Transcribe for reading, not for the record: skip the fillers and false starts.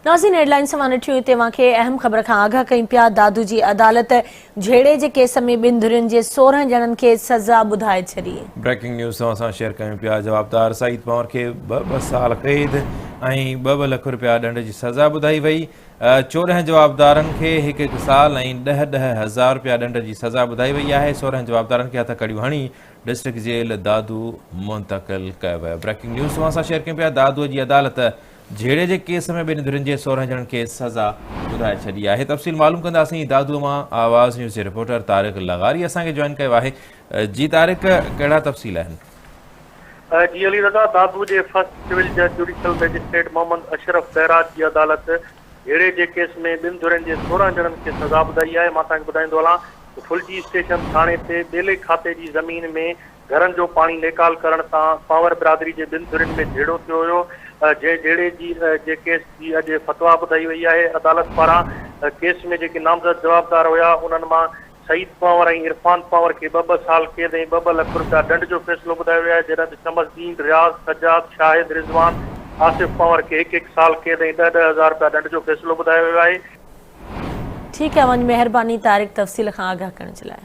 नाज़रीन हेडलाइंस सां ॾिठियूं तव्हांखे अहम ख़बर खां आगाह कयूं पिया। दादू जी अदालत झेड़े जे केस में ॿिनि धुरियुनि जे 16 ॼणनि खे सज़ा ॿुधाए छॾी। ब्रेकिंग न्यूज़ असां शेयर कयूं पिया। जवाबदार सईद पंवर खे ॿ साल क़ैद ऐं 2 लख रुपया ॾंड जी सज़ा ॿुधाई वई। 14 जवाबदारनि खे 1 साल ऐं 10 हज़ार रुपया ॾंड जी सज़ा ॿुधाई वई आहे। 16 जवाबदारनि खे हथ कड़ियूं हणी डिस्ट्रिक्ट जेल दादू मुंतक़िल कयो वियो। ब्रेकिंग न्यूज़ असां शेयर कयूं पिया। दादूअ जी अदालत झेड़े जे केस में ॿिनि धुरियुनि जे 16 ॼणनि खे सज़ा ॿुधाए छॾी आहे। तफ़सील मालूम कंदासीं। दादूअ मां आवाज़ न्यूज़ जे रिपोर्टर तारिक लगारी असांखे जॉइन कयो आहे। जी तारिक, कहिड़ा तफ़सील आहिनि? जी अली रज़ा, दादू जे फर्स्ट सिविल जज जुडिशल मैजिस्ट्रेट मोहम्मद अशरफ बैराज जी अदालत झेड़े जे केस में ॿिनि धुरियुनि जे 16 ॼणनि खे सज़ा ॿुधाई आहे। मां तव्हांखे ॿुधाईंदो हलां त फुलजी स्टेशन थाणे ते ॿेले खाते जी ज़मीन में घरनि जो पाणी नेकाल करण सां पावर बिरादरी जे ॿिनि धुरियुनि में झेड़ो थियो हुयो। झेड़े जी जे केस जी अॼु फतवा ॿुधाई वई आहे अदालत पारां। केस में जेके नामज़द जवाबदार हुया उन्हनि मां सईद पंवर ऐं इरफान पंवर खे 2 साल क़ैद ऐं 2 लख रुपया ॾंड जो फ़ैसिलो ॿुधायो वियो आहे। जॾहिं शमसदीन, रियाज़, सजाद, शाहिद, रिज़वान, आसिफ पंवर खे 1 साल क़ैद ऐं 10 हज़ार रुपया ॾंड जो फ़ैसिलो ॿुधायो वियो आहे। ठीकु आहे, वञ, महिरबानी तारिक तफ़सील खां आगाह करण जे लाइ।